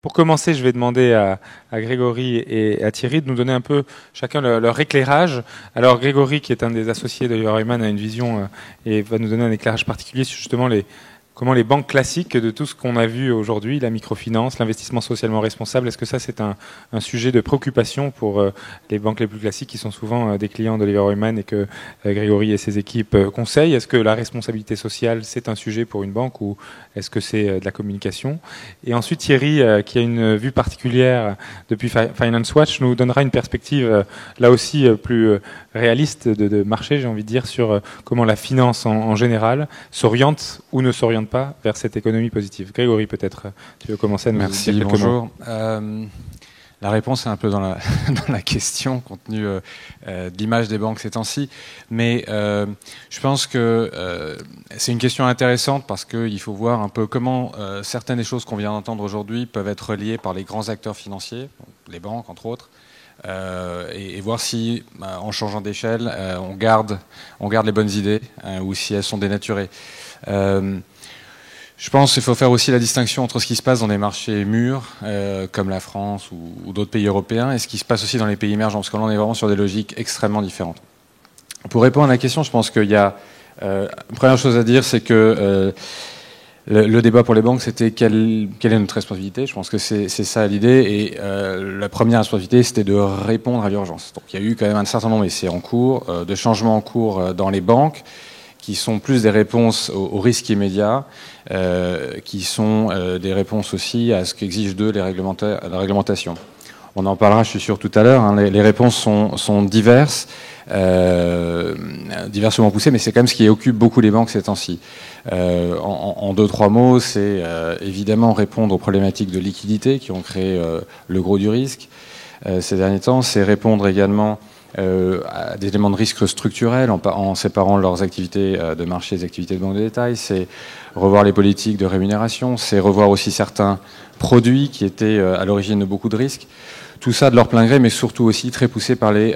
Pour commencer, je vais demander à Grégory et à Thierry de nous donner un peu chacun leur éclairage. Alors Grégory, qui est un des associés d'Oliver Wyman, a une vision et va nous donner un éclairage particulier sur justement comment les banques classiques de tout ce qu'on a vu aujourd'hui, la microfinance, l'investissement socialement responsable, est-ce que ça c'est un sujet de préoccupation pour les banques les plus classiques qui sont souvent des clients d'Oliver Wyman et que Grégory et ses équipes conseillent? Est-ce que la responsabilité sociale c'est un sujet pour une banque ou est-ce que c'est de la communication? Et ensuite Thierry, qui a une vue particulière depuis Finance Watch, nous donnera une perspective là aussi plus réaliste de marché, j'ai envie de dire, sur comment la finance en général s'oriente ou ne s'oriente pas vers cette économie positive. Grégory, peut-être, tu veux commencer à nous Merci, dire quelques bonjour. mots. La réponse est un peu dans la, dans la question, compte tenu de l'image des banques ces temps-ci. Mais je pense que c'est une question intéressante parce qu'il faut voir un peu comment certaines des choses qu'on vient d'entendre aujourd'hui peuvent être reliées par les grands acteurs financiers, les banques entre autres, et voir si, en changeant d'échelle, on garde les bonnes idées ou si elles sont dénaturées. Je pense qu'il faut faire aussi la distinction entre ce qui se passe dans des marchés mûrs, comme la France ou d'autres pays européens, et ce qui se passe aussi dans les pays émergents, parce que là on est vraiment sur des logiques extrêmement différentes. Pour répondre à la question, je pense qu'il y a une première chose à dire, c'est que le débat pour les banques, c'était quelle est notre responsabilité. Je pense que c'est ça l'idée, et la première responsabilité, c'était de répondre à l'urgence. Donc il y a eu quand même un certain nombre d'essais en cours, de changements en cours dans les banques, qui sont plus des réponses aux risques immédiats, qui sont des réponses aussi à ce qu'exigent d'eux la réglementation. On en parlera, je suis sûr, tout à l'heure. Hein, les réponses sont diverses, diversement poussées, mais c'est quand même ce qui occupe beaucoup les banques ces temps-ci. En deux, trois mots, c'est évidemment répondre aux problématiques de liquidité qui ont créé le gros du risque ces derniers temps. C'est répondre également à des éléments de risque structurels en séparant leurs activités de marché des activités de banque de détail, c'est revoir les politiques de rémunération, c'est revoir aussi certains produits qui étaient à l'origine de beaucoup de risques. Tout ça de leur plein gré, mais surtout aussi très poussé par les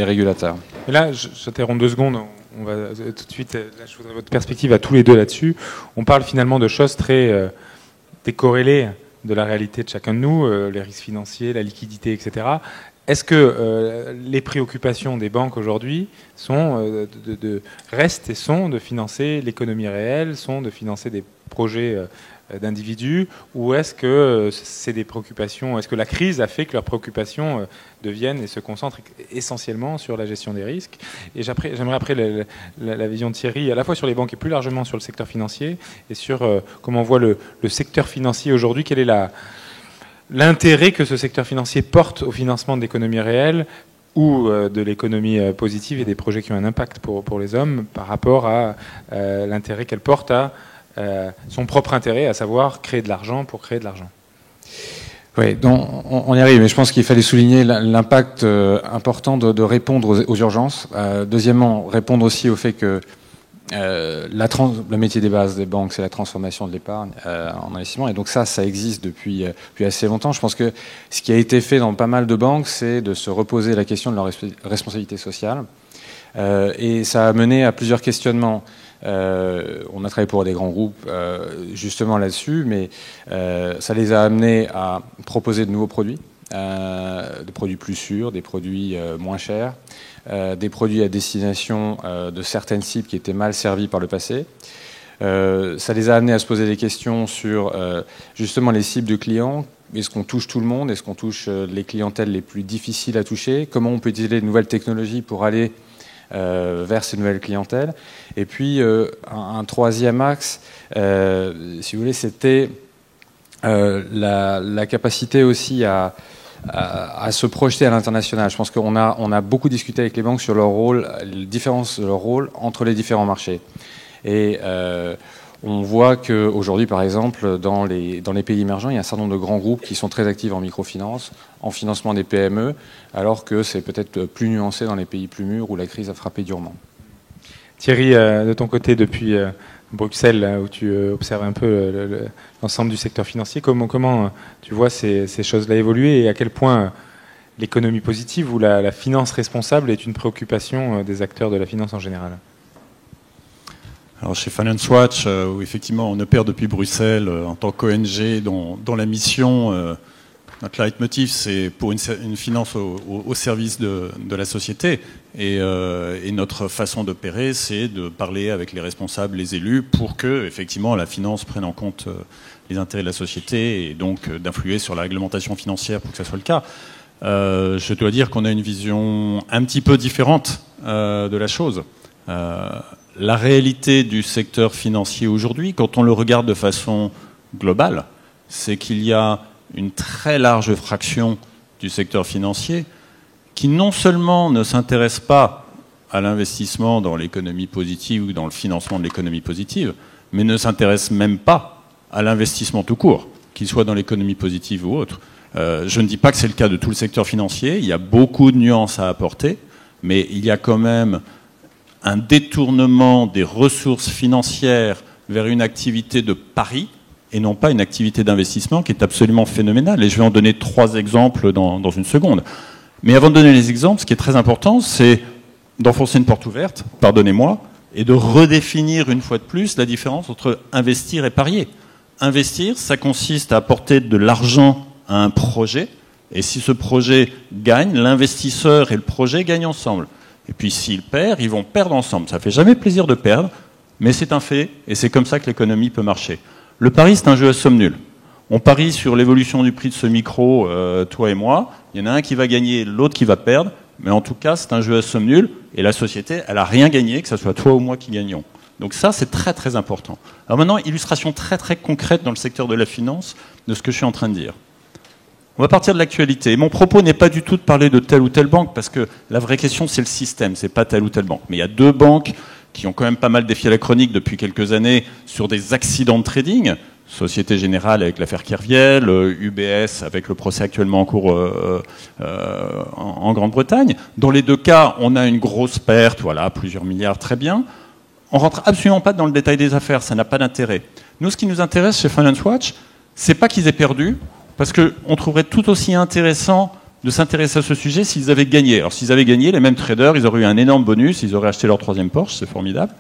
régulateurs. Et là, j'interromps 2 secondes. On va tout de suite. Là, je voudrais votre perspective à tous les deux là-dessus. On parle finalement de choses très décorrélées de la réalité de chacun de nous, les risques financiers, la liquidité, etc. Est-ce que les préoccupations des banques aujourd'hui sont restent et sont de financer l'économie réelle, sont de financer des projets d'individus, ou est-ce que c'est des préoccupations, est-ce que la crise a fait que leurs préoccupations deviennent et se concentrent essentiellement sur la gestion des risques? Et j'aimerais après la vision de Thierry, à la fois sur les banques et plus largement sur le secteur financier, et sur comment on voit le secteur financier aujourd'hui. Quelle est l'intérêt que ce secteur financier porte au financement de l'économie réelle ou de l'économie positive et des projets qui ont un impact pour les hommes par rapport à l'intérêt qu'elle porte à son propre intérêt, à savoir créer de l'argent pour créer de l'argent. Oui, donc on y arrive, mais je pense qu'il fallait souligner l'impact important de répondre aux urgences. Deuxièmement, répondre aussi au fait que le métier des bases des banques, c'est la transformation de l'épargne en investissement, et donc ça existe depuis assez longtemps. Je pense que ce qui a été fait dans pas mal de banques, c'est de se reposer la question de leur responsabilité sociale, et ça a mené à plusieurs questionnements. On a travaillé pour des grands groupes justement là-dessus, mais ça les a amenés à proposer de nouveaux produits, des produits plus sûrs, des produits moins chers, des produits à destination de certaines cibles qui étaient mal servies par le passé. Ça les a amenés à se poser des questions sur justement les cibles de clients. Est-ce qu'on touche tout le monde? Est-ce qu'on touche les clientèles les plus difficiles à toucher? Comment on peut utiliser de nouvelles technologies pour aller vers ces nouvelles clientèles? Et puis un troisième axe, si vous voulez, c'était la capacité aussi à se projeter à l'international. Je pense qu'on a beaucoup discuté avec les banques sur leur rôle, les différences de leur rôle entre les différents marchés. Et on voit qu'aujourd'hui, par exemple, dans les pays émergents, il y a un certain nombre de grands groupes qui sont très actifs en microfinance, en financement des PME, alors que c'est peut-être plus nuancé dans les pays plus mûrs où la crise a frappé durement. Thierry, de ton côté, depuis Bruxelles, où tu observes un peu l'ensemble du secteur financier, comment tu vois ces choses-là évoluer et à quel point l'économie positive ou la finance responsable est une préoccupation des acteurs de la finance en général? Alors chez Finance Watch, où effectivement on opère depuis Bruxelles en tant qu'ONG, dont la mission, notre leitmotiv, c'est pour une finance au service de la société. Et notre façon d'opérer, c'est de parler avec les responsables, les élus, pour que effectivement la finance prenne en compte les intérêts de la société et donc d'influer sur la réglementation financière pour que ça soit le cas. Je dois dire qu'on a une vision un petit peu différente de la chose. La réalité du secteur financier aujourd'hui, quand on le regarde de façon globale, c'est qu'il y a une très large fraction du secteur financier qui non seulement ne s'intéresse pas à l'investissement dans l'économie positive ou dans le financement de l'économie positive, mais ne s'intéresse même pas à l'investissement tout court, qu'il soit dans l'économie positive ou autre. Je ne dis pas que c'est le cas de tout le secteur financier, il y a beaucoup de nuances à apporter, mais il y a quand même un détournement des ressources financières vers une activité de pari et non pas une activité d'investissement qui est absolument phénoménale. Et je vais en donner 3 exemples dans une seconde. Mais avant de donner les exemples, ce qui est très important, c'est d'enfoncer une porte ouverte, pardonnez-moi, et de redéfinir une fois de plus la différence entre investir et parier. Investir, ça consiste à apporter de l'argent à un projet, et si ce projet gagne, l'investisseur et le projet gagnent ensemble. Et puis s'il perd, ils vont perdre ensemble. Ça fait jamais plaisir de perdre, mais c'est un fait, et c'est comme ça que l'économie peut marcher. Le pari, c'est un jeu à somme nulle. On parie sur l'évolution du prix de ce micro, toi et moi. Il y en a un qui va gagner, l'autre qui va perdre. Mais en tout cas, c'est un jeu à somme nulle, et la société, elle n'a rien gagné, que ce soit toi ou moi qui gagnons. Donc ça, c'est très très important. Alors maintenant, illustration très très concrète dans le secteur de la finance de ce que je suis en train de dire. On va partir de l'actualité. Et mon propos n'est pas du tout de parler de telle ou telle banque, parce que la vraie question, c'est le système, c'est pas telle ou telle banque. Mais il y a 2 banques qui ont quand même pas mal défié la chronique depuis quelques années sur des accidents de trading. Société Générale avec l'affaire Kerviel, UBS avec le procès actuellement en cours en Grande-Bretagne. Dans les 2 cas, on a une grosse perte, voilà, plusieurs milliards, très bien. On rentre absolument pas dans le détail des affaires, ça n'a pas d'intérêt. Nous, ce qui nous intéresse chez Finance Watch, c'est pas qu'ils aient perdu, parce qu'on trouverait tout aussi intéressant de s'intéresser à ce sujet s'ils avaient gagné. Alors s'ils avaient gagné, les mêmes traders, ils auraient eu un énorme bonus, ils auraient acheté leur 3e Porsche, c'est formidable.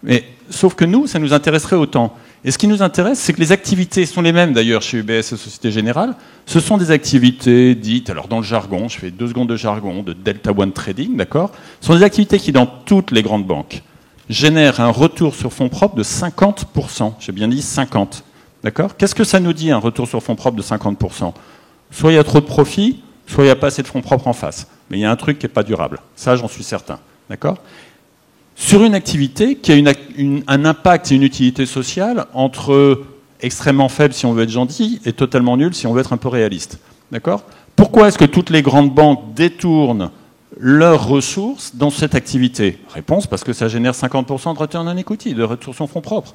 Mais sauf que nous, ça nous intéresserait autant. Et ce qui nous intéresse, c'est que les activités sont les mêmes d'ailleurs chez UBS et Société Générale. Ce sont des activités dites, alors dans le jargon, je fais 2 secondes de jargon, de Delta One Trading, d'accord ? Ce sont des activités qui, dans toutes les grandes banques, génèrent un retour sur fonds propres de 50%. J'ai bien dit 50%. D'accord ? Qu'est-ce que ça nous dit, un retour sur fonds propres de 50%? Soit il y a trop de profits, soit il n'y a pas assez de fonds propres en face. Mais il y a un truc qui n'est pas durable. Ça, j'en suis certain. D'accord ? Sur une activité qui a un impact et une utilité sociale entre extrêmement faible si on veut être gentil et totalement nul si on veut être un peu réaliste. D'accord ? Pourquoi est-ce que toutes les grandes banques détournent leurs ressources dans cette activité? Réponse, parce que ça génère 50% de return on equity, de retour sur fonds propres.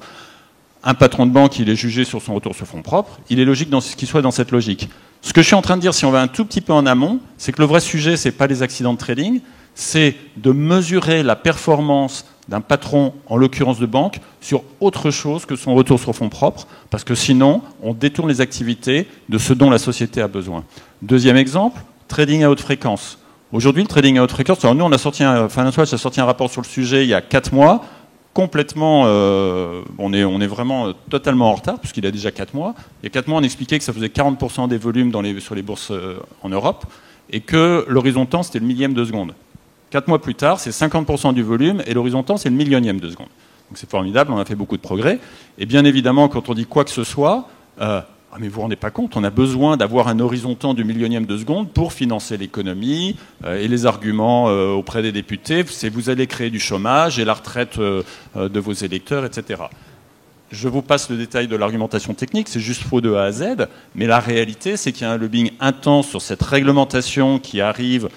Un patron de banque, il est jugé sur son retour sur fonds propres, il est logique qu'il soit dans cette logique. Ce que je suis en train de dire, si on va un tout petit peu en amont, c'est que le vrai sujet, c'est pas les accidents de trading, c'est de mesurer la performance d'un patron, en l'occurrence de banque, sur autre chose que son retour sur fonds propres, parce que sinon, on détourne les activités de ce dont la société a besoin. 2e exemple, trading à haute fréquence. Aujourd'hui, le trading à haute fréquence, alors nous, Finance Watch a sorti un rapport sur le sujet il y a 4 mois, complètement, on est vraiment totalement en retard, puisqu'il a déjà 4 mois. Il y a 4 mois, on expliquait que ça faisait 40% des volumes sur les bourses en Europe, et que l'horizon temps, c'était le millième de seconde. 4 mois plus tard, c'est 50% du volume, et l'horizon temps, c'est le millionième de seconde. Donc c'est formidable, on a fait beaucoup de progrès. Et bien évidemment, quand on dit quoi que ce soit, mais vous vous rendez pas compte, on a besoin d'avoir un horizon temps du millionième de seconde pour financer l'économie, et les arguments auprès des députés, c'est vous allez créer du chômage et la retraite de vos électeurs, etc. Je vous passe le détail de l'argumentation technique, c'est juste faux de A à Z, mais la réalité, c'est qu'il y a un lobbying intense sur cette réglementation qui arrive,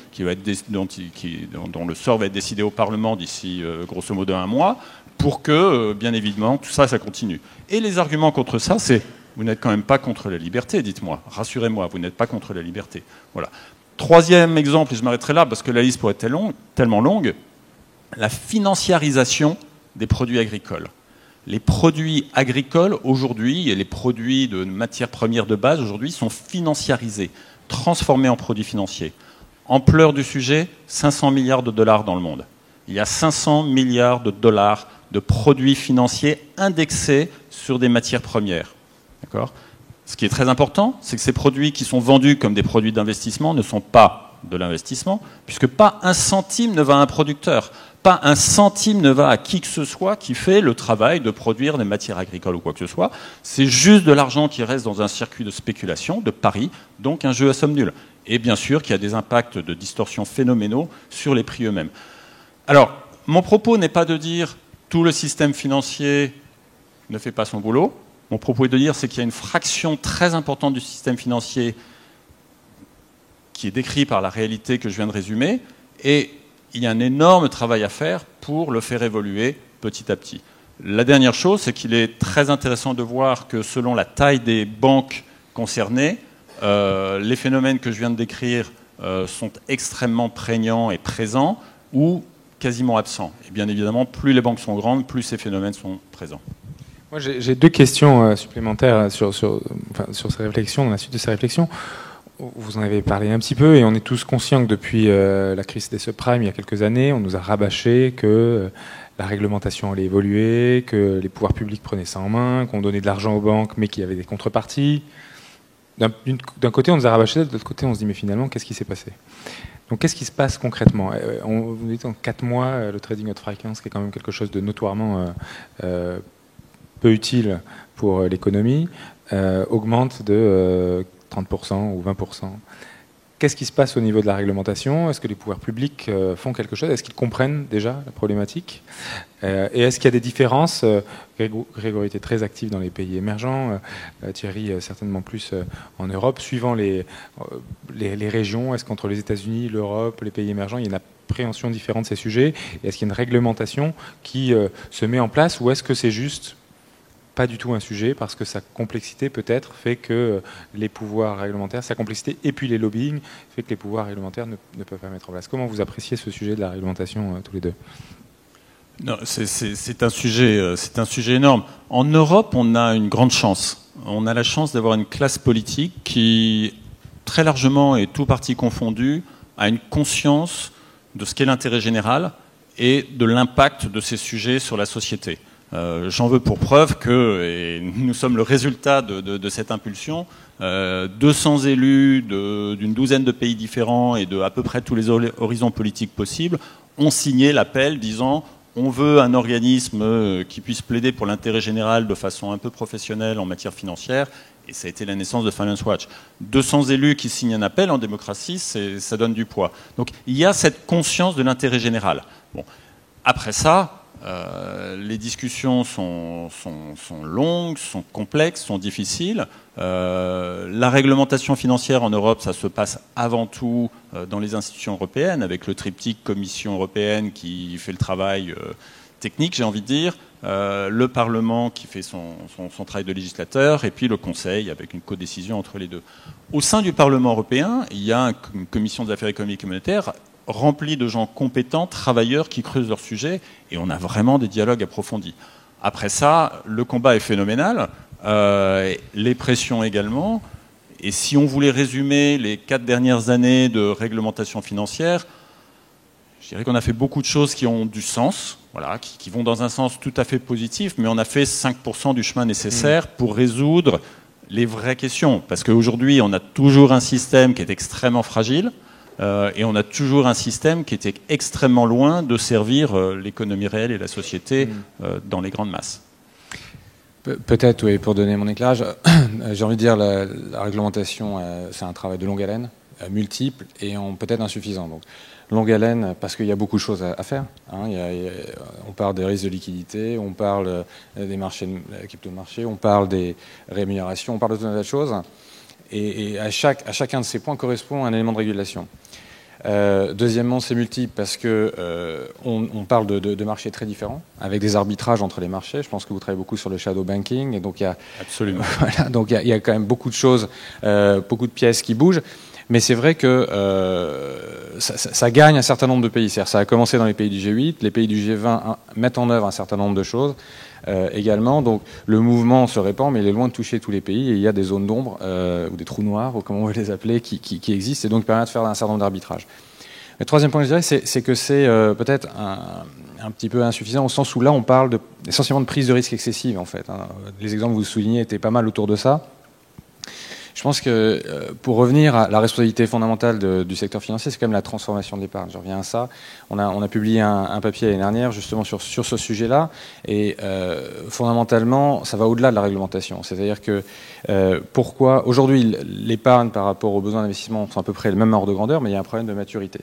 dont le sort va être décidé au Parlement d'ici grosso modo 1 mois, pour que, bien évidemment, tout ça, ça continue. Et les arguments contre ça, c'est vous n'êtes quand même pas contre la liberté, dites-moi. Rassurez-moi, vous n'êtes pas contre la liberté. Voilà. 3e exemple, et je m'arrêterai là parce que la liste pourrait être tellement longue, la financiarisation des produits agricoles. Les produits agricoles, aujourd'hui, et les produits de matières premières de base, aujourd'hui, sont financiarisés, transformés en produits financiers. Ampleur du sujet, 500 milliards de dollars dans le monde. Il y a 500 milliards de dollars de produits financiers indexés sur des matières premières. D'accord ? Ce qui est très important, c'est que ces produits qui sont vendus comme des produits d'investissement ne sont pas de l'investissement, puisque pas un centime ne va à un producteur, pas un centime ne va à qui que ce soit qui fait le travail de produire des matières agricoles ou quoi que ce soit. C'est juste de l'argent qui reste dans un circuit de spéculation, de paris, donc un jeu à somme nulle. Et bien sûr qu'il y a des impacts de distorsion phénoménaux sur les prix eux-mêmes. Alors, mon propos n'est pas de dire tout le système financier ne fait pas son boulot. Mon propos est de dire c'est qu'il y a une fraction très importante du système financier qui est décrit par la réalité que je viens de résumer, et il y a un énorme travail à faire pour le faire évoluer petit à petit. La dernière chose, c'est qu'il est très intéressant de voir que selon la taille des banques concernées, les phénomènes que je viens de décrire sont extrêmement prégnants et présents ou quasiment absents. Et bien évidemment, plus les banques sont grandes, plus ces phénomènes sont présents. Moi, j'ai deux questions supplémentaires sur ces réflexions, dans la suite de ces réflexions. Vous en avez parlé un petit peu, et on est tous conscients que depuis la crise des subprimes, il y a quelques années, on nous a rabâché que la réglementation allait évoluer, que les pouvoirs publics prenaient ça en main, qu'on donnait de l'argent aux banques, mais qu'il y avait des contreparties. D'un côté, on nous a rabâché, de l'autre côté, on se dit, mais finalement, qu'est-ce qui s'est passé ? Donc, qu'est-ce qui se passe concrètement ? Vous dites en 4 mois, le trading haute fréquence, qui est quand même quelque chose de notoirement peu utile pour l'économie, augmente de 30% ou 20%. Qu'est-ce qui se passe au niveau de la réglementation ? Est-ce que les pouvoirs publics font quelque chose ? Est-ce qu'ils comprennent déjà la problématique ? Et est-ce qu'il y a des différences ? Grégory était très actif dans les pays émergents, Thierry certainement plus en Europe. Suivant les régions, est-ce qu'entre les États-Unis, l'Europe, les pays émergents, il y a une appréhension différente de ces sujets ? Et est-ce qu'il y a une réglementation qui se met en place, ou est-ce que c'est juste pas du tout un sujet, parce que sa complexité peut-être fait que les pouvoirs réglementaires, sa complexité et puis les lobbying fait que les pouvoirs réglementaires ne peuvent pas mettre en place. Comment vous appréciez ce sujet de la réglementation tous les deux ? Non, c'est un sujet énorme. En Europe, on a une grande chance. On a la chance d'avoir une classe politique qui, très largement et tout parti confondu, a une conscience de ce qu'est l'intérêt général et de l'impact de ces sujets sur la société. J'en veux pour preuve que, et nous sommes le résultat de cette impulsion, 200 élus d'une douzaine de pays différents et de à peu près tous les horizons politiques possibles ont signé l'appel disant on veut un organisme qui puisse plaider pour l'intérêt général de façon un peu professionnelle en matière financière, et ça a été la naissance de Finance Watch. 200 élus qui signent un appel en démocratie, ça donne du poids. Donc il y a cette conscience de l'intérêt général. Bon. Après ça, les discussions sont longues, sont complexes, sont difficiles. La réglementation financière en Europe, ça se passe avant tout dans les institutions européennes, avec le triptyque Commission européenne qui fait le travail technique, j'ai envie de dire, le Parlement qui fait son travail de législateur, et puis le Conseil avec une codécision entre les deux. Au sein du Parlement européen, il y a une commission des affaires économiques et monétaires rempli de gens compétents, travailleurs qui creusent leur sujet, et on a vraiment des dialogues approfondis. Après ça, le combat est phénoménal, les pressions également, et si on voulait résumer les 4 dernières années de réglementation financière, je dirais qu'on a fait beaucoup de choses qui ont du sens, voilà, qui vont dans un sens tout à fait positif, mais on a fait 5% du chemin nécessaire pour résoudre les vraies questions, parce qu'aujourd'hui, on a toujours un système qui est extrêmement fragile, et on a toujours un système qui était extrêmement loin de servir l'économie réelle et la société dans les grandes masses. Peut-être, oui, pour donner mon éclairage, j'ai envie de dire la réglementation, c'est un travail de longue haleine, multiple et peut-être insuffisant. Donc, longue haleine parce qu'il y a beaucoup de choses à faire. Hein. On parle des risques de liquidité, on parle des marchés, crypto de marché, on parle des rémunérations, on parle de tout un tas de choses. Et à chacun de ces points correspond un élément de régulation. Deuxièmement, c'est multiple parce que on parle de marchés très différents, avec des arbitrages entre les marchés. Je pense que vous travaillez beaucoup sur le shadow banking, et donc il y a absolument. Voilà, donc il y a quand même beaucoup de choses, beaucoup de pièces qui bougent. Mais c'est vrai que ça gagne un certain nombre de pays. C'est-à-dire, ça a commencé dans les pays du G8, les pays du G20 mettent en œuvre un certain nombre de choses également. Donc le mouvement se répand, mais il est loin de toucher tous les pays. Et il y a des zones d'ombre ou des trous noirs, ou comment on veut les appeler, qui existent, et donc permettent de faire un certain nombre d'arbitrages. Le troisième point que je dirais, c'est que c'est peut-être un petit peu insuffisant au sens où là on parle essentiellement de prise de risque excessive en fait. Les exemples que vous soulignez étaient pas mal autour de ça. Je pense que pour revenir à la responsabilité fondamentale du secteur financier, c'est quand même la transformation de l'épargne. Je reviens à ça. On a publié un papier l'année dernière justement sur ce sujet-là. Et fondamentalement, ça va au-delà de la réglementation. C'est-à-dire que pourquoi aujourd'hui l'épargne par rapport aux besoins d'investissement sont à peu près le même ordre de grandeur, mais il y a un problème de maturité.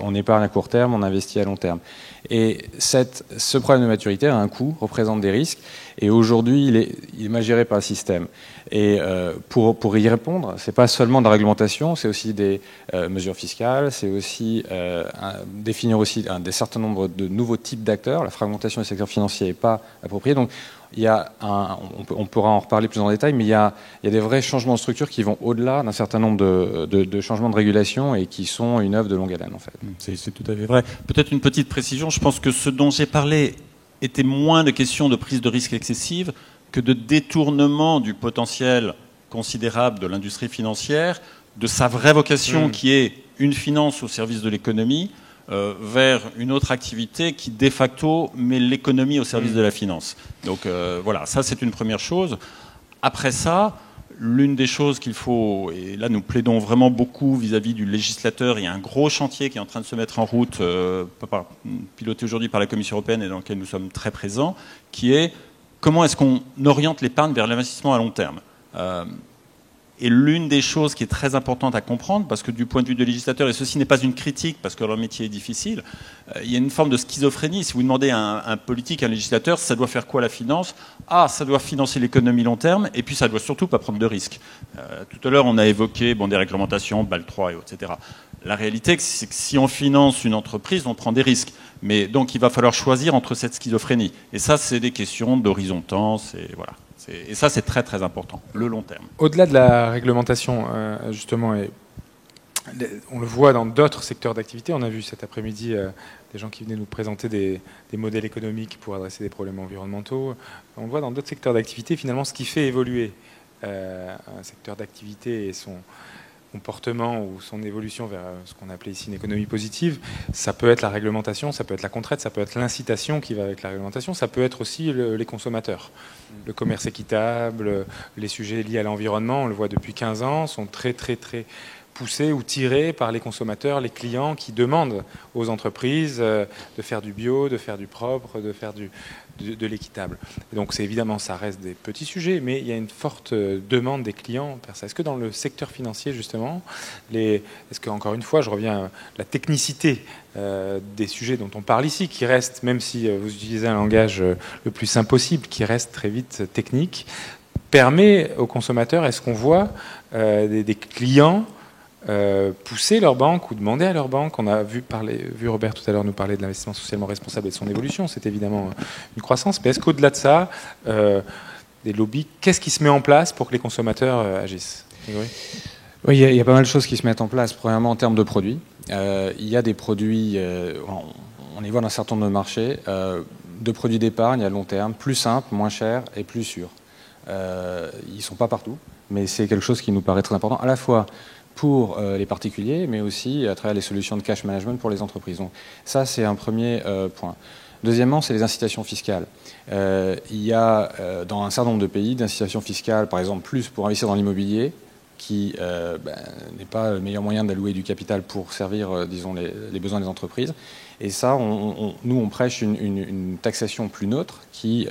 On épargne à court terme, on investit à long terme. Et ce problème de maturité a un coût, représente des risques. Et aujourd'hui, il est mal géré par le système. Et pour y répondre, c'est pas seulement de la réglementation, c'est aussi des mesures fiscales, c'est aussi définir aussi des certain nombre de nouveaux types d'acteurs. La fragmentation du secteur financier n'est pas appropriée. Donc, il y a on pourra en reparler plus en détail, mais il y a des vrais changements de structure qui vont au-delà d'un certain nombre de changements de régulation et qui sont une œuvre de longue haleine, en fait. C'est tout à fait vrai. Peut-être une petite précision. Je pense que ce dont j'ai parlé était moins de questions de prise de risque excessive que de détournement du potentiel considérable de l'industrie financière, de sa vraie vocation qui est une finance au service de l'économie, vers une autre activité qui, de facto, met l'économie au service de la finance. Donc voilà, ça c'est une première chose. Après ça, l'une des choses qu'il faut, et là nous plaidons vraiment beaucoup vis-à-vis du législateur, il y a un gros chantier qui est en train de se mettre en route, piloté aujourd'hui par la Commission européenne et dans lequel nous sommes très présents, qui est comment est-ce qu'on oriente l'épargne vers l'investissement à long terme. Et l'une des choses qui est très importante à comprendre, parce que du point de vue des législateurs, et ceci n'est pas une critique, parce que leur métier est difficile, il y a une forme de schizophrénie. Si vous demandez à un politique, à un législateur, ça doit faire quoi la finance ? Ah, ça doit financer l'économie long terme, et puis ça doit surtout pas prendre de risques. Tout à l'heure, on a évoqué des réglementations, BAL 3 et autres, etc. La réalité, c'est que si on finance une entreprise, on prend des risques. Mais donc, il va falloir choisir entre cette schizophrénie. Et ça, c'est des questions d'horizon temps, voilà. Et ça, c'est très très important, le long terme. Au-delà de la réglementation, justement, et on le voit dans d'autres secteurs d'activité. On a vu cet après-midi des gens qui venaient nous présenter des modèles économiques pour adresser des problèmes environnementaux. On le voit dans d'autres secteurs d'activité, finalement, ce qui fait évoluer un secteur d'activité et son comportement ou son évolution vers ce qu'on appelait ici une économie positive, ça peut être la réglementation, ça peut être la contrainte, ça peut être l'incitation qui va avec la réglementation, ça peut être aussi les consommateurs. Le commerce équitable, les sujets liés à l'environnement, on le voit depuis 15 ans, sont très très très poussés ou tirés par les consommateurs, les clients qui demandent aux entreprises de faire du bio, de faire du propre, de faire de l'équitable. Et donc c'est évidemment, ça reste des petits sujets, mais il y a une forte demande des clients vers ça. Est-ce que dans le secteur financier, justement, est-ce que, encore une fois, je reviens à la technicité des sujets dont on parle ici, qui reste, même si vous utilisez un langage le plus simple possible, qui reste très vite technique, permet aux consommateurs, est-ce qu'on voit des clients pousser leur banque ou demander à leur banque. On a vu Robert tout à l'heure nous parler de l'investissement socialement responsable et de son évolution. C'est évidemment une croissance. Mais est-ce qu'au-delà de ça, des lobbies, qu'est-ce qui se met en place pour que les consommateurs agissent ? Oui, il y a pas mal de choses qui se mettent en place. Premièrement, en termes de produits. Il y a des produits, on les voit dans un certain nombre de marchés, de produits d'épargne à long terme, plus simples, moins chers et plus sûrs. Ils ne sont pas partout, mais c'est quelque chose qui nous paraît très important, à la fois pour les particuliers, mais aussi à travers les solutions de cash management pour les entreprises. Donc ça, c'est un premier point. Deuxièmement, c'est les incitations fiscales. Il y a dans un certain nombre de pays des incitations fiscales, par exemple, plus pour investir dans l'immobilier, qui n'est pas le meilleur moyen d'allouer du capital pour servir, disons, les besoins des entreprises. Et ça, nous, on prêche une taxation plus neutre qui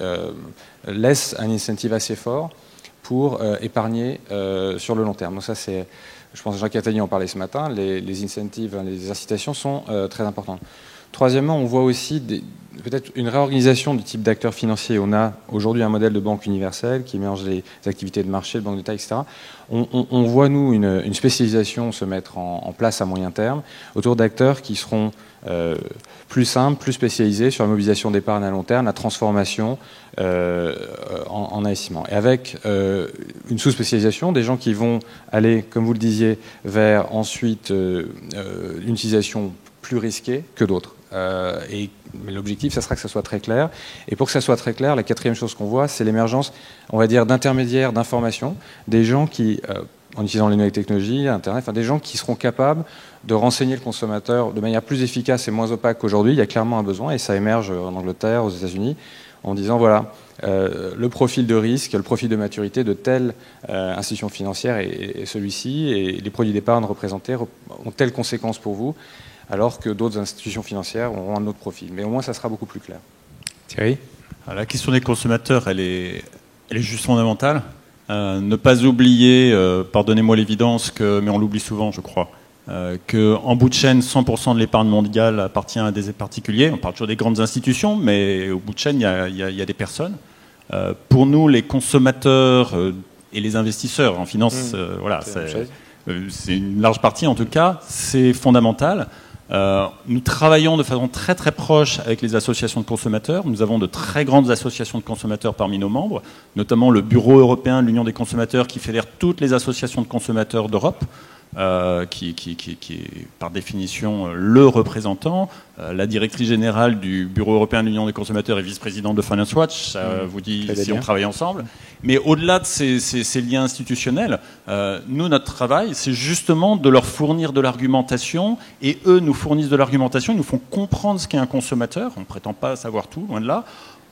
laisse un incentive assez fort pour épargner sur le long terme. Donc ça, c'est... Je pense que Jacques Attali en parlait ce matin, les incentives, les incitations sont très importantes. Troisièmement, on voit aussi peut-être une réorganisation du type d'acteurs financiers. On a aujourd'hui un modèle de banque universelle qui mélange les activités de marché, de banque d'État, etc. On voit, nous, une spécialisation se mettre en place à moyen terme autour d'acteurs qui seront plus simples, plus spécialisés sur la mobilisation d'épargne à long terme, la transformation en investissement. Et avec une sous-spécialisation, des gens qui vont aller, comme vous le disiez, vers ensuite une utilisation plus risquée que d'autres. Mais l'objectif, ça sera que ça soit très clair. Et pour que ça soit très clair, la quatrième chose qu'on voit, c'est l'émergence, on va dire, d'intermédiaires d'information, des gens qui en utilisant les nouvelles technologies, Internet, enfin des gens qui seront capables de renseigner le consommateur de manière plus efficace et moins opaque qu'aujourd'hui. Il y a clairement un besoin, et ça émerge en Angleterre, aux États-Unis, en disant voilà, le profil de risque, le profil de maturité de telle institution financière et celui-ci, et les produits d'épargne représentés ont telle conséquence pour vous, alors que d'autres institutions financières auront un autre profil. Mais au moins, ça sera beaucoup plus clair. Thierry ? La question des consommateurs, elle est juste fondamentale. Ne pas oublier, pardonnez-moi l'évidence, mais on l'oublie souvent, je crois, qu'en bout de chaîne, 100% de l'épargne mondiale appartient à des particuliers. On parle toujours des grandes institutions, mais au bout de chaîne, il y a des personnes. Pour nous, les consommateurs et les investisseurs en finance, voilà, c'est une large partie en tout cas, c'est fondamental. Nous travaillons de façon très très proche avec les associations de consommateurs. Nous avons de très grandes associations de consommateurs parmi nos membres, notamment le Bureau européen de l'Union des consommateurs qui fédère toutes les associations de consommateurs d'Europe, qui est par définition le représentant. La directrice générale du Bureau européen de l'Union des consommateurs est vice-présidente de Finance Watch. Ça vous dit si on travaille ensemble. Mais au-delà de ces liens institutionnels, nous, notre travail, c'est justement de leur fournir de l'argumentation, et eux nous fournissent de l'argumentation, ils nous font comprendre ce qu'est un consommateur. On ne prétend pas savoir tout, loin de là.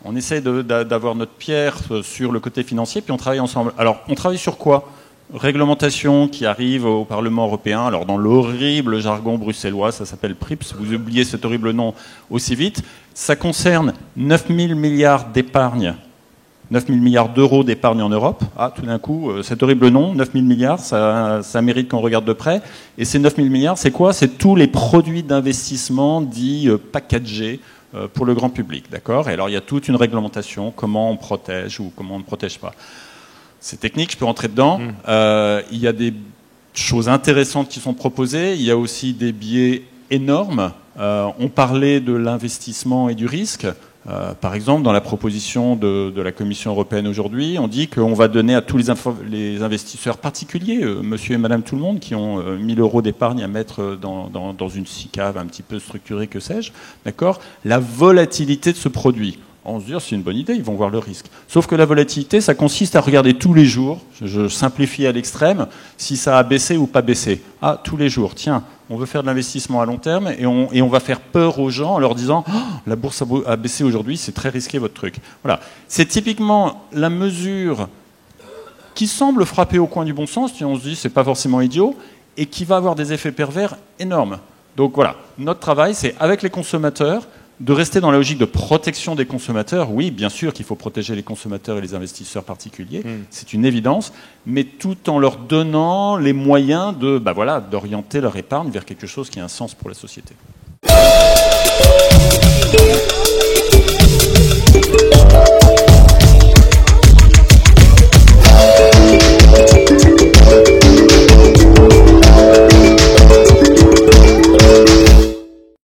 On essaie d'avoir notre pierre sur le côté financier, puis on travaille ensemble. Alors, on travaille sur quoi ? Réglementation qui arrive au Parlement européen. Alors, dans l'horrible jargon bruxellois, ça s'appelle PRIPS. Vous oubliez cet horrible nom aussi vite. Ça concerne 9 000 milliards d'épargne. 9 000 milliards d'euros d'épargne en Europe. Ah, tout d'un coup, cet horrible nom, 9 000 milliards, ça mérite qu'on regarde de près. Et ces 9 000 milliards, c'est quoi ? C'est tous les produits d'investissement dits packagés pour le grand public. D'accord ? Et alors, il y a toute une réglementation, comment on protège ou comment on ne protège pas. C'est technique, je peux rentrer dedans. Il y a des choses intéressantes qui sont proposées. Il y a aussi des biais énormes. On parlait de l'investissement et du risque. Par exemple, dans la proposition de la Commission européenne aujourd'hui, on dit qu'on va donner à tous les investisseurs particuliers, monsieur et madame tout le monde, qui ont 1 000 euros d'épargne à mettre dans une SICAV un petit peu structurée, que sais-je, d'accord, la volatilité de ce produit. On se dit, c'est une bonne idée, ils vont voir le risque. Sauf que la volatilité, ça consiste à regarder tous les jours, je simplifie à l'extrême, si ça a baissé ou pas baissé. Ah, tous les jours, tiens, on veut faire de l'investissement à long terme et on va faire peur aux gens en leur disant oh, la bourse a baissé aujourd'hui, c'est très risqué votre truc. Voilà. C'est typiquement la mesure qui semble frapper au coin du bon sens, on se dit c'est pas forcément idiot, et qui va avoir des effets pervers énormes. Donc voilà, notre travail, c'est avec les consommateurs, de rester dans la logique de protection des consommateurs. Oui, bien sûr qu'il faut protéger les consommateurs et les investisseurs particuliers, c'est une évidence, mais tout en leur donnant les moyens d'orienter leur épargne vers quelque chose qui a un sens pour la société.